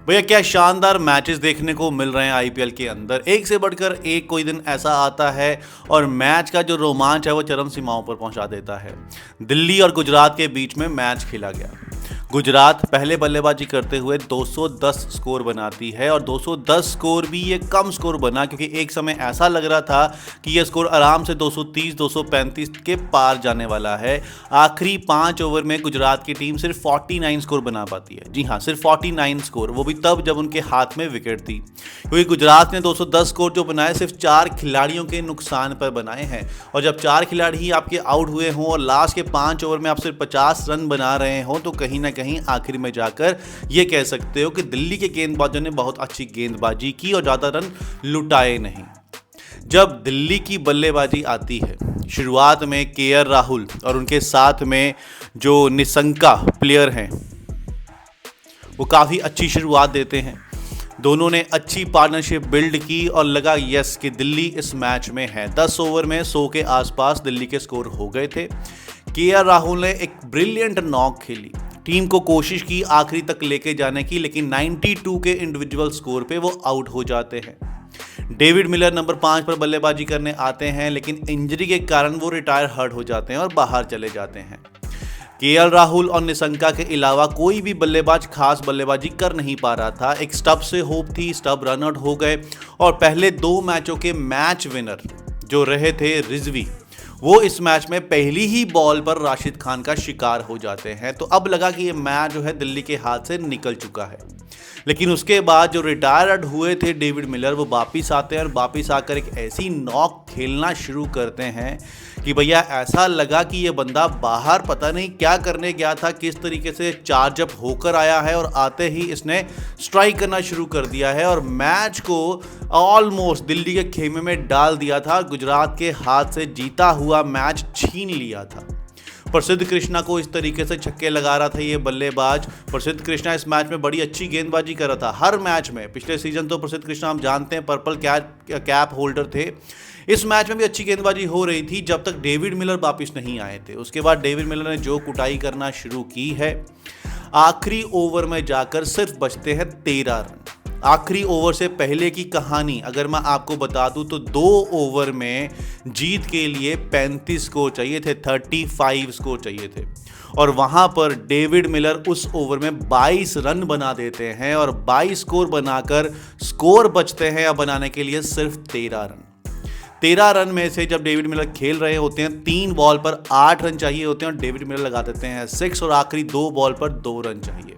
भैया क्या शानदार मैचेस देखने को मिल रहे हैं आईपीएल के अंदर। एक से बढ़कर एक कोई दिन ऐसा आता है और मैच का जो रोमांच है वो चरम सीमाओं पर पहुंचा देता है। दिल्ली और गुजरात के बीच में मैच खेला गया। गुजरात पहले बल्लेबाजी करते हुए 210 स्कोर बनाती है और 210 स्कोर भी ये कम स्कोर बना, क्योंकि एक समय ऐसा लग रहा था कि ये स्कोर आराम से 230-235 के पार जाने वाला है। आखिरी 5 ओवर में गुजरात की टीम सिर्फ 49 स्कोर बना पाती है। जी हाँ, सिर्फ 49 स्कोर, वो भी तब जब उनके हाथ में विकेट थी, क्योंकि गुजरात ने 210 स्कोर जो बनाए सिर्फ 4 खिलाड़ियों के नुकसान पर बनाए हैं। और जब 4 खिलाड़ी ही आपके आउट हुए हों और लास्ट के 5 ओवर में आप सिर्फ 50 रन बना रहे हों, तो कहीं ना कहीं आखिर में जाकर ये कह सकते हो कि दिल्ली के गेंदबाजों ने बहुत अच्छी गेंदबाजी की और ज़्यादा रन लुटाए नहीं। जब दिल्ली की बल्लेबाजी आती है, शुरुआत में केएल राहुल और उनके साथ में जो निशंका प्लेयर हैं वो काफ़ी अच्छी शुरुआत देते हैं। दोनों ने अच्छी पार्टनरशिप बिल्ड की और लगा यस कि दिल्ली इस मैच में है। 10 ओवर में 100 के आसपास दिल्ली के स्कोर हो गए थे। केएल राहुल ने एक ब्रिलियंट नॉक खेली, टीम को कोशिश की आखिरी तक लेके जाने की, लेकिन 92 के इंडिविजुअल स्कोर पे वो आउट हो जाते हैं। डेविड मिलर नंबर 5 पर बल्लेबाजी करने आते हैं, लेकिन इंजरी के कारण वो रिटायर हर्ट हो जाते हैं और बाहर चले जाते हैं। केएल राहुल और निशंका के अलावा कोई भी बल्लेबाज खास बल्लेबाजी कर नहीं पा रहा था। एक स्टब से होप थी, स्टब रन आउट हो गए और पहले 2 मैचों के मैच विनर जो रहे थे रिजवी, वो इस मैच में पहली ही बॉल पर राशिद खान का शिकार हो जाते हैं। तो अब लगा कि ये मैच जो है दिल्ली के हाथ से निकल चुका है। लेकिन उसके बाद जो रिटायर्ड हुए थे डेविड मिलर, वो वापिस आते हैं और वापिस आकर एक ऐसी नॉक खेलना शुरू करते हैं कि भैया ऐसा लगा कि ये बंदा बाहर पता नहीं क्या करने गया था, किस तरीके से चार्जअप होकर आया है और आते ही इसने स्ट्राइक करना शुरू कर दिया है और मैच को ऑलमोस्ट दिल्ली के खेमे में डाल दिया था। गुजरात के हाथ से जीता हुआ मैच छीन लिया था। प्रसिद्ध कृष्णा को इस तरीके से छक्के लगा रहा था ये बल्लेबाज। प्रसिद्ध कृष्णा इस मैच में बड़ी अच्छी गेंदबाजी कर रहा था हर मैच में। पिछले सीजन तो प्रसिद्ध कृष्णा हम जानते हैं पर्पल कैप होल्डर थे। इस मैच में भी अच्छी गेंदबाजी हो रही थी जब तक डेविड मिलर वापिस नहीं आए थे। उसके बाद डेविड मिलर ने जो कुटाई करना शुरू की है, आखिरी ओवर में जाकर सिर्फ बचते हैं 13 रन। आखिरी ओवर से पहले की कहानी अगर मैं आपको बता दूं तो 2 ओवर में जीत के लिए 35 स्कोर चाहिए थे, 35 स्कोर चाहिए थे और वहां पर डेविड मिलर उस ओवर में 22 रन बना देते हैं और 22 स्कोर बनाकर स्कोर बचते हैं अब बनाने के लिए सिर्फ 13 रन। 13 रन में से जब डेविड मिलर खेल रहे होते हैं 3 बॉल पर 8 रन चाहिए होते हैं और डेविड मिलर लगा देते हैं 6 और आखिरी 2 बॉल पर 2 रन चाहिए।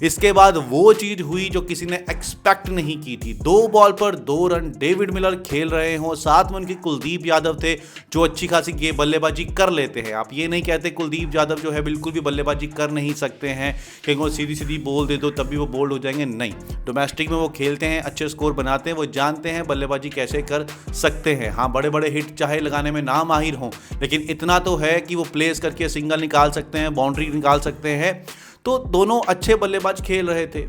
इसके बाद वो चीज हुई जो किसी ने एक्सपेक्ट नहीं की थी। 2 बॉल पर 2 रन डेविड मिलर खेल रहे हो, साथ में उनके कुलदीप यादव थे जो अच्छी खासी बल्लेबाजी कर लेते हैं। आप ये नहीं कहते कुलदीप यादव जो है बिल्कुल भी बल्लेबाजी कर नहीं सकते हैं, कहीं वो सीधी सीधी बॉल दे दो तब भी वो बोल्ड हो जाएंगे, नहीं। डोमेस्टिक में वो खेलते हैं, अच्छे स्कोर बनाते हैं, वो जानते हैं बल्लेबाजी कैसे कर सकते हैं। हाँ, बड़े बड़े हिट चाहे लगाने में ना माहिर हों, लेकिन इतना तो है कि वो प्लेस करके सिंगल निकाल सकते हैं, बाउंड्री निकाल सकते हैं। तो दोनों अच्छे बल्लेबाज खेल रहे थे।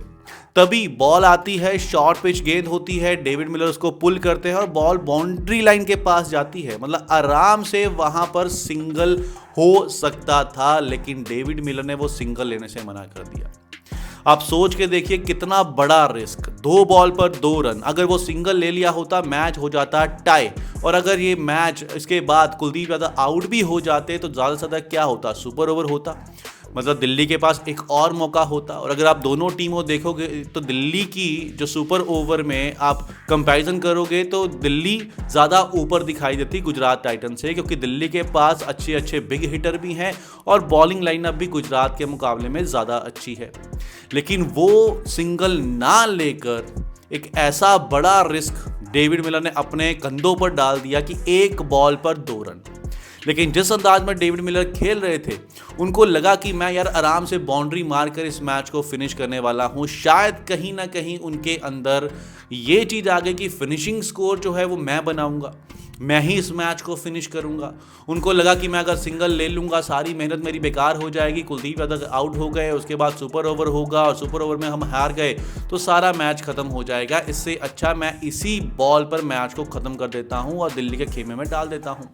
तभी बॉल आती है, शॉर्ट पिच गेंद होती है, डेविड मिलर उसको पुल करते हैं और बॉल बाउंड्री लाइन के पास जाती है। मतलब आराम से वहां पर सिंगल हो सकता था, लेकिन डेविड मिलर ने वो सिंगल लेने से मना कर दिया। आप सोच के देखिए कितना बड़ा रिस्क। 2 बॉल पर 2 रन, अगर वो सिंगल ले लिया होता मैच हो जाता टाई, और अगर ये मैच इसके बाद कुलदीप यादव आउट भी हो जाते तो ज़्यादा से ज़्यादा क्या होता, सुपर ओवर होता। मतलब दिल्ली के पास एक और मौका होता। और अगर आप दोनों टीमों देखोगे तो दिल्ली की जो सुपर ओवर में आप कंपैरिजन करोगे तो दिल्ली ज़्यादा ऊपर दिखाई देती गुजरात टाइटन से, क्योंकि दिल्ली के पास अच्छे अच्छे बिग हिटर भी हैं और बॉलिंग लाइनअप भी गुजरात के मुकाबले में ज़्यादा अच्छी है। लेकिन वो सिंगल ना लेकर एक ऐसा बड़ा रिस्क डेविड मिलर ने अपने कंधों पर डाल दिया कि 1 बॉल पर 2 रन। लेकिन जिस अंदाज में डेविड मिलर खेल रहे थे, उनको लगा कि मैं यार आराम से बाउंड्री मारकर इस मैच को फिनिश करने वाला हूं। शायद कहीं ना कहीं उनके अंदर ये चीज़ आ गई कि फिनिशिंग स्कोर जो है वो मैं बनाऊंगा, मैं ही इस मैच को फिनिश करूंगा। उनको लगा कि मैं अगर सिंगल ले लूंगा सारी मेहनत मेरी बेकार हो जाएगी। कुलदीप यादव आउट हो गए, उसके बाद सुपर ओवर होगा और सुपर ओवर में हम हार गए तो सारा मैच खत्म हो जाएगा। इससे अच्छा मैं इसी बॉल पर मैच को ख़त्म कर देता हूँ और दिल्ली के खेमे में डाल देता हूँ।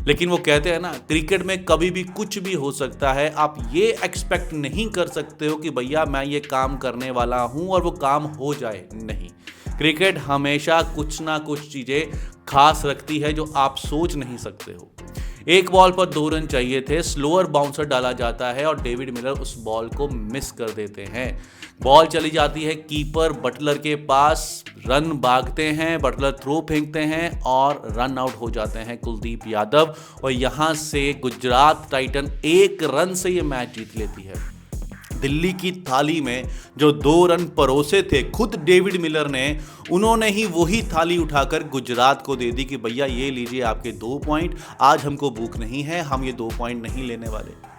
लेकिन वो कहते हैं ना, क्रिकेट में कभी भी कुछ भी हो सकता है। आप ये एक्सपेक्ट नहीं कर सकते हो कि भैया मैं ये काम करने वाला हूं और वो काम हो जाए। नहीं, क्रिकेट हमेशा कुछ ना कुछ चीजें खास रखती है जो आप सोच नहीं सकते हो। एक बॉल पर 2 रन चाहिए थे, स्लोअर बाउंसर डाला जाता है और डेविड मिलर उस बॉल को मिस कर देते हैं। बॉल चली जाती है कीपर बटलर के पास, रन भागते हैं, बटलर थ्रो फेंकते हैं और रन आउट हो जाते हैं कुलदीप यादव। और यहां से गुजरात टाइटन 1 रन से ये मैच जीत लेती है। दिल्ली की थाली में जो 2 रन परोसे थे खुद डेविड मिलर ने, उन्होंने ही वही थाली उठाकर गुजरात को दे दी कि भैया ये लीजिए आपके 2 पॉइंट, आज हमको भूख नहीं है, हम ये 2 पॉइंट नहीं लेने वाले।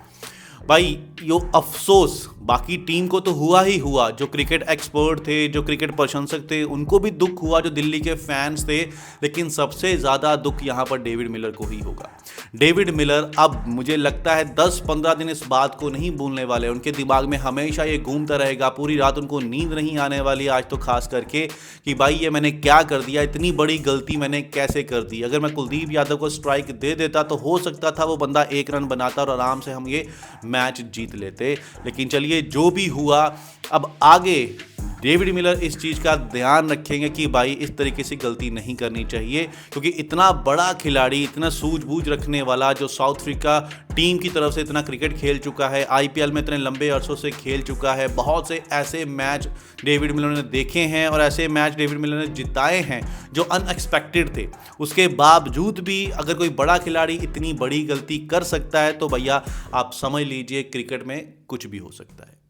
भाई यो अफसोस बाकी टीम को तो हुआ ही हुआ, जो क्रिकेट एक्सपर्ट थे, जो क्रिकेट प्रशंसक थे, उनको भी दुख हुआ, जो दिल्ली के फैंस थे, लेकिन सबसे ज़्यादा दुख यहाँ पर डेविड मिलर को ही होगा। डेविड मिलर अब मुझे लगता है 10-15 दिन इस बात को नहीं भूलने वाले। उनके दिमाग में हमेशा ये घूमता रहेगा, पूरी रात उनको नींद नहीं आने वाली आज तो खास करके, कि भाई ये मैंने क्या कर दिया, इतनी बड़ी गलती मैंने कैसे कर दी। अगर मैं कुलदीप यादव को स्ट्राइक दे देता तो हो सकता था वो बंदा 1 रन बनाता और आराम से हम ये मैच जीत लेते। लेकिन चलिए जो भी हुआ, अब आगे डेविड मिलर इस चीज़ का ध्यान रखेंगे कि भाई इस तरीके से गलती नहीं करनी चाहिए, क्योंकि इतना बड़ा खिलाड़ी, इतना सूझबूझ रखने वाला, जो साउथ अफ्रीका टीम की तरफ से इतना क्रिकेट खेल चुका है, आईपीएल में इतने लंबे अरसों से खेल चुका है, बहुत से ऐसे मैच डेविड मिलर ने देखे हैं और ऐसे मैच डेविड मिलर ने जिताए हैं जो अनएक्सपेक्टेड थे। उसके बावजूद भी अगर कोई बड़ा खिलाड़ी इतनी बड़ी गलती कर सकता है तो भैया आप समझ लीजिए क्रिकेट में कुछ भी हो सकता है।